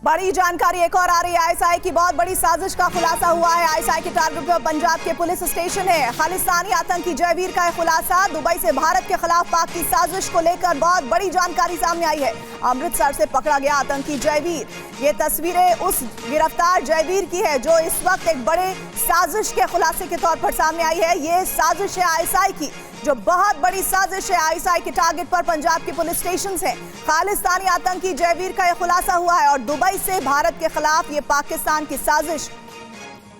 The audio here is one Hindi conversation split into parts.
बड़ी जानकारी एक और आ रही है। आईएसआई की बहुत बड़ी साजिश का खुलासा हुआ है। आईएसआई के टारगेट पर पंजाब के पुलिस स्टेशन है। खालिस्तानी आतंकी जयवीर का खुलासा। दुबई से भारत के खिलाफ पाक की साजिश को लेकर बहुत बड़ी जानकारी सामने आई है। अमृतसर से पकड़ा गया आतंकी जयवीर। ये तस्वीरें उस गिरफ्तार जयवीर की है जो इस वक्त एक बड़े साजिश के खुलासे के तौर पर सामने आई है। ये साजिश है आईएसआई की, जो बहुत बड़ी साजिश है। आईएसआई के टारगेट पर पंजाब के पुलिस स्टेशन है। खालिस्तानी आतंकी जयवीर का यह खुलासा हुआ है और दुबई से भारत के खिलाफ ये पाकिस्तान की साजिश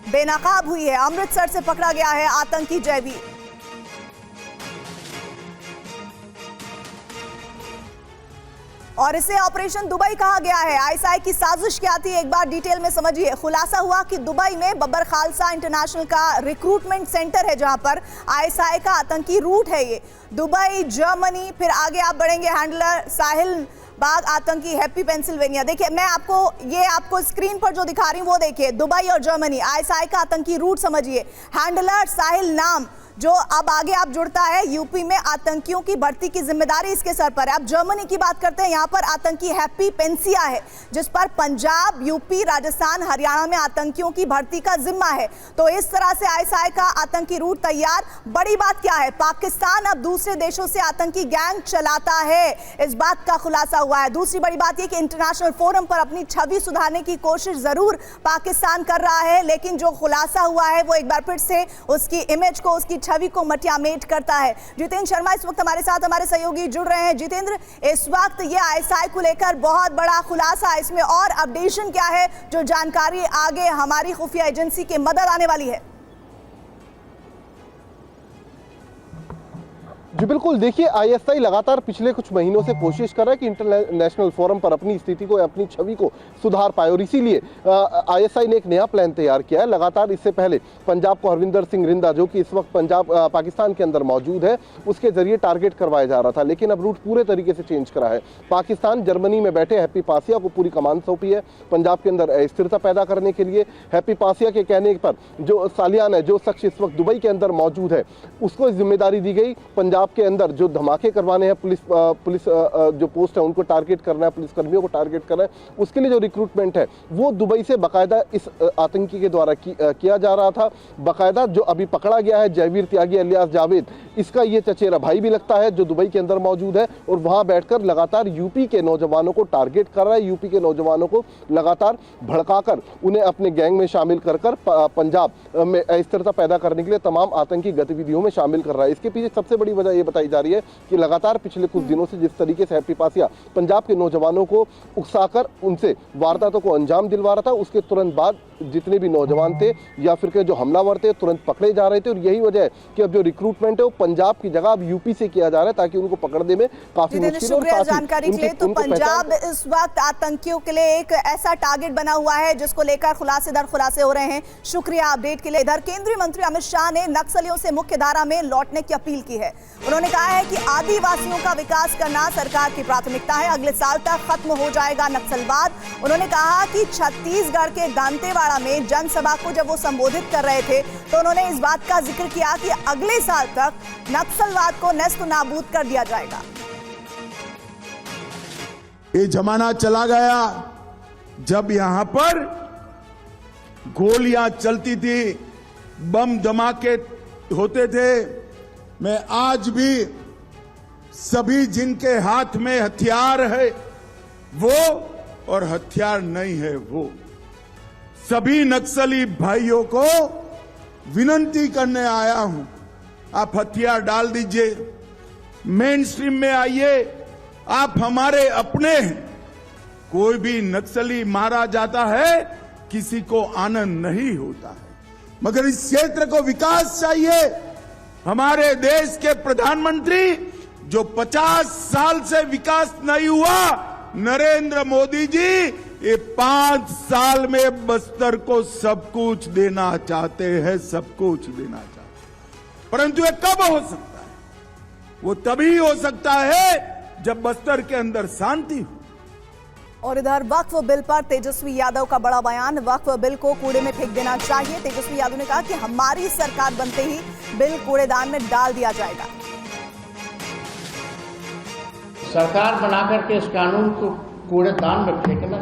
बेनकाब हुई है। अमृतसर से पकड़ा गया है आतंकी जयवीर। और इसे ऑपरेशन दुबई कहा गया है। आईएसआई की साजिश क्या थी, एक बार डिटेल में समझिए। खुलासा हुआ कि दुबई में बब्बर खालसा इंटरनेशनल का रिक्रूटमेंट सेंटर है, जहां पर आईएसआई का आतंकी रूट है। ये दुबई, जर्मनी, फिर आगे आप बढ़ेंगे हैंडलर, साहिल बाग आतंकी हैप्पी पेंसिल्वेनिया। देखिए, मैं आपको स्क्रीन पर जो दिखा रही हूं वो देखिए, दुबई और जर्मनी आईएसआई का आतंकी रूट समझिए। हैंडलर साहिल नाम जो अब आगे आप जुड़ता है, यूपी में आतंकियों की भर्ती की जिम्मेदारी इसके सर पर है। अब जर्मनी की बात करते हैं, यहाँ पर आतंकी हैप्पी पेंसिया है, जिस पर पंजाब, यूपी, राजस्थान, हरियाणा में आतंकियों की भर्ती का जिम्मा है। तो इस तरह से आईएसआई का आतंकी रूट तैयार। बड़ी बात क्या है, पाकिस्तान अब दूसरे देशों से आतंकी गैंग चलाता है, इस बात का खुलासा हुआ है। दूसरी बड़ी बात यह कि इंटरनेशनल फोरम पर अपनी छवि सुधारने की कोशिश जरूर पाकिस्तान कर रहा है, लेकिन जो खुलासा हुआ है वो एक बार फिर से उसकी इमेज को, उसकी छवि को मटियामेट करता है। जितेंद्र शर्मा इस वक्त हमारे साथ, हमारे सहयोगी जुड़ रहे हैं। जितेंद्र, इस वक्त ये आईएसआई को लेकर बहुत बड़ा खुलासा, इसमें और अपडेशन क्या है, जो जानकारी आगे हमारी खुफिया एजेंसी के मदद आने वाली है? जी बिल्कुल, देखिए आईएसआई लगातार पिछले कुछ महीनों से कोशिश कर रहा है कि इंटरनेशनल फोरम पर अपनी स्थिति को, अपनी छवि को सुधार पाए, और इसीलिए आईएसआई ने एक नया प्लान तैयार किया है। लगातार इससे पहले पंजाब को हरविंदर सिंह रिंदा, जो कि इस वक्त पाकिस्तान के अंदर मौजूद है, उसके जरिए टारगेट करवाया जा रहा था, लेकिन अब रूट पूरे तरीके से चेंज करा है। पाकिस्तान जर्मनी में बैठे हैप्पी पासिया को पूरी कमान सौंपी है पंजाब के अंदर स्थिरता पैदा करने के लिए। हैप्पी पासिया के कहने पर जो सालियान है, जो शख्स इस वक्त दुबई के अंदर मौजूद है, उसको जिम्मेदारी दी गई पंजाब के अंदर जो धमाके करवाने हैं, पुलिस जो पोस्ट है उनको टारगेट करना है, पुलिस कर्मियों को टारगेट करना है, उसके लिए जो रिक्रूटमेंट है वो दुबई से बाकायदा इस आतंकी के द्वारा किया जा रहा था। बाकायदा जो अभी पकड़ा गया है जयवीर त्यागी अलियास जावेद, इसका ये चचेरा भाई भी लगता है, जो दुबई के अंदर मौजूद है और वहां बैठकर लगातार यूपी के नौजवानों को टारगेट कर रहा है। यूपी के नौजवानों को लगातार भड़काकर उन्हें अपने गैंग में शामिल कर पंजाब में अस्थिरता पैदा करने के लिए तमाम आतंकी गतिविधियों में शामिल कर रहा है। इसके पीछे सबसे बड़ी वजह बताई जा रही है कि लगातार पिछले कुछ दिनों से जिस तरीके से हैप्पी पासिया पंजाब के नौजवानों को उकसाकर उनसे वारदातों को अंजाम दिलवा रहा था, उसके तुरंत बाद जितने भी नौजवान थे या फिर के जो हमलावर थे तुरंत पकड़े जा रहे थे। और यही वजह है कि अब जो रिक्रूटमेंट है वो पंजाब की जगह अब यूपी से किया जा रहा है, ताकि उनको पकड़ने में काफी मुश्किल हो। शुक्रिया जानकारी के लिए। तो पंजाब इस वक्त आतंकियों के लिए एक ऐसा टारगेट बना हुआ है जिसको लेकर खुलासे दर खुलासे हो रहे हैं। शुक्रिया अपडेट के लिए। इधर केंद्रीय मंत्री अमित शाह ने नक्सलियों से मुख्य धारा में लौटने की अपील की है। उन्होंने कहा है कि आदिवासियों का विकास करना सरकार की प्राथमिकता है, अगले साल तक खत्म हो जाएगा नक्सलवाद। उन्होंने कहा कि छत्तीसगढ़ के दांतेवाड़ा में जनसभा को जब वो संबोधित कर रहे थे तो उन्होंने इस बात का जिक्र किया कि अगले साल तक नक्सलवाद को नेस्त नाबूद कर दिया जाएगा। ये जमाना चला गया जब यहां पर गोलियां चलती थी, बम धमाके होते थे। मैं आज भी सभी जिनके हाथ में हथियार है वो और हथियार नहीं है वो, सभी नक्सली भाइयों को विनती करने आया हूं, आप हथियार डाल दीजिए, मेन स्ट्रीम में आइए, आप हमारे अपने हैं। कोई भी नक्सली मारा जाता है, किसी को आनंद नहीं होता है, मगर इस क्षेत्र को विकास चाहिए। हमारे देश के प्रधानमंत्री जो 50 साल से विकास नहीं हुआ, नरेंद्र मोदी जी ये 5 साल में बस्तर को सब कुछ देना चाहते हैं, सब कुछ देना चाहते हैं। परंतु ये कब हो सकता है? वो तभी हो सकता है जब बस्तर के अंदर शांति हो। और इधर वक्फ बिल पर तेजस्वी यादव का बड़ा बयान, वक्फ बिल को कूड़े में फेंक देना चाहिए। तेजस्वी यादव ने कहा कि हमारी सरकार बनते ही बिल कूड़ेदान में डाल दिया जाएगा। सरकार बनाकर के इस कानून को कूड़ेदान में फेंकना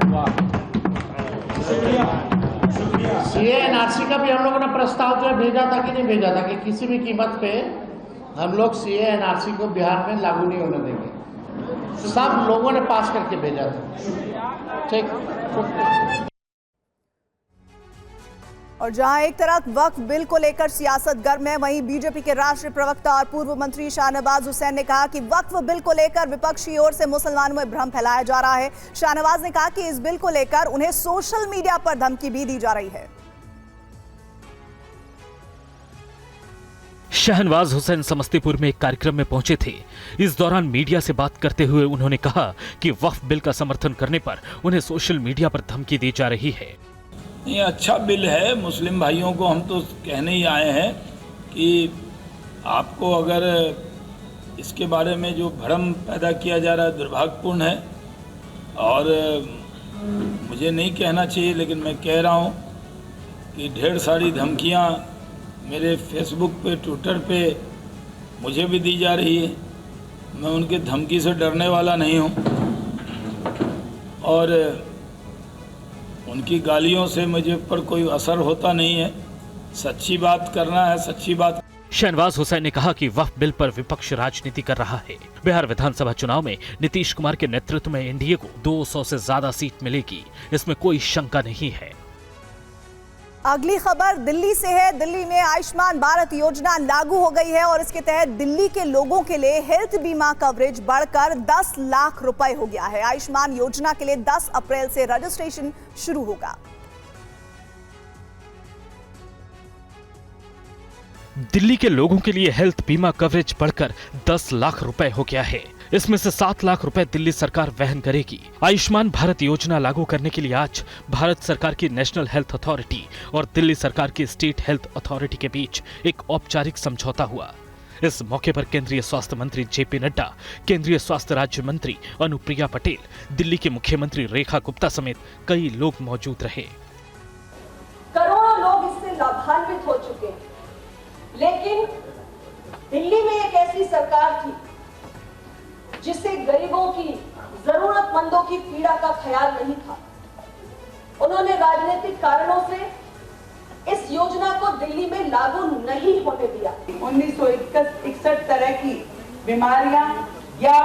का भी हम लोगों ने प्रस्ताव जो है भेजा था कि नहीं भेजा था कि किसी भी कीमत पे हम लोग सीए एनआरसी को बिहार में लागू नहीं होने देंगे। सब लोगों ने पास करके भेजा था। ठीक। और जहां एक तरफ वक्फ बिल को लेकर सियासत गर्म है, वहीं बीजेपी के राष्ट्रीय प्रवक्ता और पूर्व मंत्री शाहनवाज हुसैन ने कहा कि वक्फ बिल को लेकर विपक्ष की ओर से मुसलमानों में भ्रम फैलाया जा रहा है। शाहनवाज ने कहा कि इस बिल को लेकर उन्हें सोशल मीडिया पर धमकी भी दी जा रही है। शाहनवाज हुसैन समस्तीपुर में एक कार्यक्रम में पहुंचे थे। इस दौरान मीडिया से बात करते हुए उन्होंने कहा कि वक्फ बिल का समर्थन करने पर उन्हें सोशल मीडिया पर धमकी दी जा रही है। ये अच्छा बिल है। मुस्लिम भाइयों को हम तो कहने ही आए हैं कि आपको अगर इसके बारे में जो भ्रम पैदा किया जा रहा है दुर्भाग्यपूर्ण है, और मुझे नहीं कहना चाहिए लेकिन मैं कह रहा हूँ कि ढेर सारी धमकियाँ मेरे फेसबुक पे, ट्विटर पे मुझे भी दी जा रही है। मैं उनकी धमकी से डरने वाला नहीं हूँ और उनकी गालियों से मुझे पर कोई असर होता नहीं है। सच्ची बात करना है, सच्ची बात। शाहनवाज हुसैन ने कहा कि वक्फ बिल पर विपक्ष राजनीति कर रहा है। बिहार विधानसभा चुनाव में नीतीश कुमार के नेतृत्व में एनडीए को 200 से ज्यादा सीट मिलेगी, इसमें कोई शंका नहीं है। अगली खबर दिल्ली से है। दिल्ली में आयुष्मान भारत योजना लागू हो गई है और इसके तहत दिल्ली के लोगों के लिए हेल्थ बीमा कवरेज बढ़कर 10 लाख रुपए हो गया है। आयुष्मान योजना के लिए 10 अप्रैल से रजिस्ट्रेशन शुरू होगा। दिल्ली के लोगों के लिए हेल्थ बीमा कवरेज बढ़कर 10 लाख रुपए हो गया है। इसमें से 7 लाख रुपए दिल्ली सरकार वहन करेगी। आयुष्मान भारत योजना लागू करने के लिए आज भारत सरकार की नेशनल हेल्थ अथॉरिटी और दिल्ली सरकार की स्टेट हेल्थ अथॉरिटी के बीच एक औपचारिक समझौता हुआ। इस मौके पर केंद्रीय स्वास्थ्य मंत्री जेपी नड्डा, केंद्रीय स्वास्थ्य राज्य मंत्री अनुप्रिया पटेल, दिल्ली के मुख्यमंत्री रेखा गुप्ता समेत कई लोग मौजूद रहे। करोड़ों लोग इससे लाभान्वित हो चुके हैं, लेकिन दिल्ली में एक ऐसी सरकार थी जिसे गरीबों की, जरूरतमंदों की पीड़ा का ख्याल नहीं था। उन्होंने राजनीतिक कारणों से इस योजना को दिल्ली में लागू नहीं होने दिया। 1961 तरह की बीमारियां या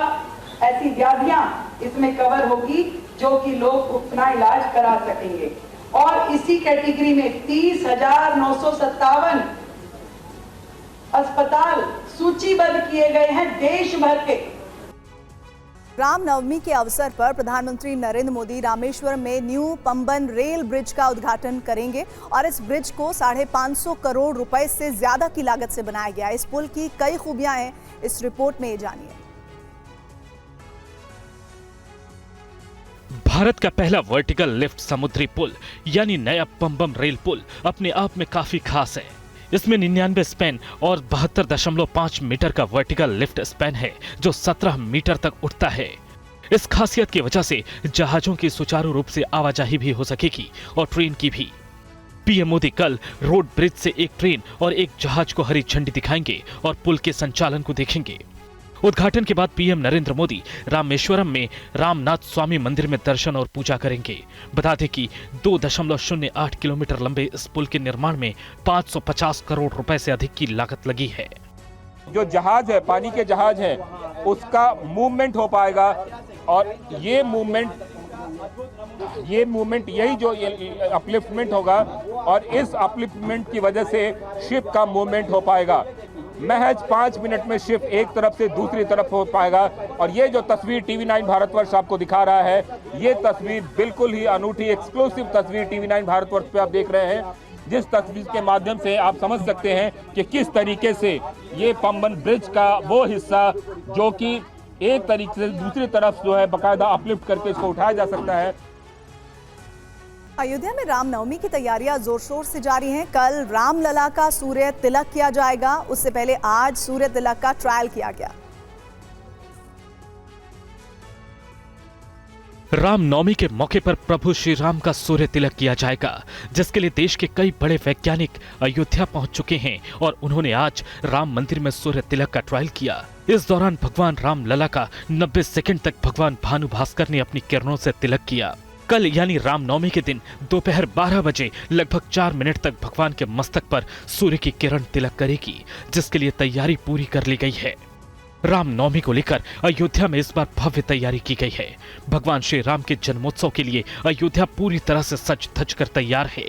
ऐसी व्याधियां इसमें कवर होगी जो कि लोग अपना इलाज करा सकेंगे, और इसी कैटेगरी में 30,957 अस्पताल सूचीबद्ध किए गए हैं देश भर के। रामनवमी के अवसर पर प्रधानमंत्री नरेंद्र मोदी रामेश्वरम में न्यू पंबन रेल ब्रिज का उद्घाटन करेंगे और इस ब्रिज को 550 करोड़ रुपए से ज्यादा की लागत से बनाया गया। इस पुल की कई खूबियां हैं, इस रिपोर्ट में ये जानिए। भारत का पहला वर्टिकल लिफ्ट समुद्री पुल यानी नया पंबन रेल पुल अपने आप में काफी खास है। इसमें 99 स्पैन और 72.5 मीटर का वर्टिकल लिफ्ट स्पैन है जो 17 मीटर तक उठता है। इस खासियत की वजह से जहाजों की सुचारू रूप से आवाजाही भी हो सकेगी और ट्रेन की भी। पीएम मोदी कल रोड ब्रिज से एक ट्रेन और एक जहाज को हरी झंडी दिखाएंगे और पुल के संचालन को देखेंगे। उद्घाटन के बाद पीएम नरेंद्र मोदी रामेश्वरम में रामनाथ स्वामी मंदिर में दर्शन और पूजा करेंगे। बता दें कि 2.08 किलोमीटर लंबे इस पुल के निर्माण में 550 करोड़ रुपए से अधिक की लागत लगी है। जो जहाज है, पानी के जहाज है, उसका मूवमेंट हो पाएगा और ये मूवमेंट यही जो अपलिफ्टमेंट होगा और इस अपलिफ्टमेंट की वजह से शिप का मूवमेंट हो पाएगा। महज 5 मिनट में शिप एक तरफ से दूसरी तरफ हो पाएगा। और ये जो तस्वीर TV9 भारतवर्ष आपको दिखा रहा है, ये तस्वीर बिल्कुल ही अनूठी एक्सक्लूसिव तस्वीर TV9 भारतवर्ष पे आप देख रहे हैं, जिस तस्वीर के माध्यम से आप समझ सकते हैं कि किस तरीके से ये पंबन ब्रिज का वो हिस्सा जो कि एक तरीके से दूसरी तरफ जो है बाकायदा अपलिफ्ट करके इसको उठाया जा सकता है। अयोध्या में रामनवमी की तैयारियां जोर शोर से जारी हैं। कल रामलला का सूर्य तिलक किया जाएगा, उससे पहले आज सूर्य तिलक का ट्रायल किया गया। रामनवमी के मौके पर प्रभु श्री राम का सूर्य तिलक किया जाएगा, जिसके लिए देश के कई बड़े वैज्ञानिक अयोध्या पहुंच चुके हैं और उन्होंने आज राम मंदिर में सूर्य तिलक का ट्रायल किया। इस दौरान भगवान राम लला का 90 सेकंड तक भगवान भानु भास्कर ने अपनी किरणों से तिलक किया। कल यानी रामनवमी के दिन दोपहर 12 बजे लगभग 4 मिनट तक भगवान के मस्तक पर सूर्य की किरण तिलक करेगी, जिसके लिए तैयारी पूरी कर ली गई है। रामनवमी को लेकर अयोध्या में इस बार भव्य तैयारी की गई है। भगवान श्री राम के जन्मोत्सव के लिए अयोध्या पूरी तरह से सज धज कर तैयार है।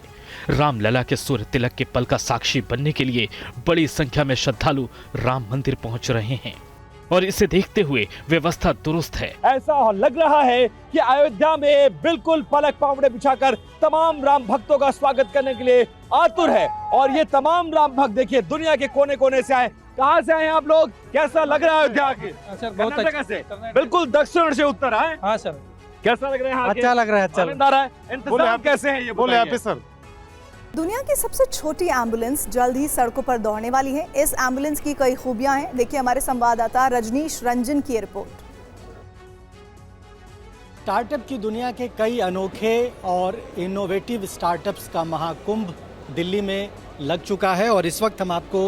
रामलला के सूर्य तिलक के पल का साक्षी बनने के लिए बड़ी संख्या में श्रद्धालु राम मंदिर पहुंच रहे हैं और इसे देखते हुए व्यवस्था दुरुस्त है। ऐसा लग रहा है कि अयोध्या में बिल्कुल पलक पावड़े बिछाकर तमाम राम भक्तों का स्वागत करने के लिए आतुर है। और ये तमाम राम भक्त देखिए दुनिया के कोने कोने से आए। कहाँ से आए आप लोग? कैसा लग रहा है अयोध्या के? सर बहुत कर्नाटक से बिल्कुल दक्षिण से उत्तर आए। हाँ सर, कैसा लग रहा है? अच्छा लग रहा है। अच्छा आनंद आ रहा है। इंतजाम कैसे है ये बोले सर? दुनिया की सबसे छोटी एम्बुलेंस जल्द ही सड़कों पर दौड़ने वाली है। इस एम्बुलेंस की कई खूबियां हैं। देखिए हमारे संवाददाता रजनीश रंजन की रिपोर्ट। स्टार्टअप की दुनिया के कई अनोखे और इनोवेटिव स्टार्टअप्स का महाकुंभ दिल्ली में लग चुका है और इस वक्त हम आपको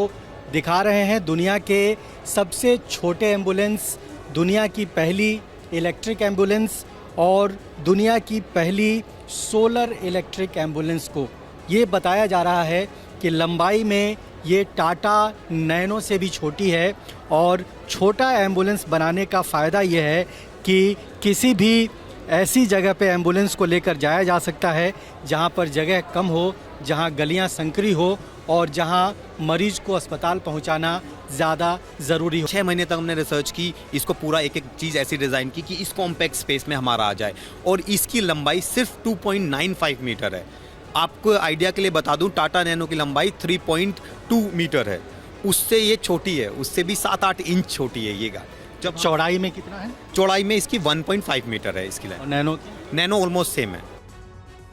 दिखा रहे हैं दुनिया के सबसे छोटे एम्बुलेंस, दुनिया की पहली इलेक्ट्रिक एम्बुलेंस और दुनिया की पहली सोलर इलेक्ट्रिक एम्बुलेंस को। ये बताया जा रहा है कि लंबाई में ये टाटा नैनो से भी छोटी है और छोटा एम्बुलेंस बनाने का फ़ायदा ये है कि किसी भी ऐसी जगह पे एम्बुलेंस को लेकर जाया जा सकता है जहां पर जगह कम हो, जहां गलियां संकरी हो और जहां मरीज को अस्पताल पहुंचाना ज़्यादा ज़रूरी हो। 6 महीने तक हमने रिसर्च की, इसको पूरा एक एक चीज़ ऐसी डिज़ाइन की कि इस कॉम्पैक्ट स्पेस में हमारा आ जाए और इसकी लंबाई सिर्फ 2.95 मीटर है। आपको आइडिया के लिए बता दूं, टाटा नैनो की लंबाई 3.2 मीटर है, उससे ये छोटी है, उससे भी 7-8 इंच छोटी है ये गाड़ी। जब चौड़ाई में कितना है? चौड़ाई में इसकी 1.5 मीटर है इसकी line. Nano nano almost same है।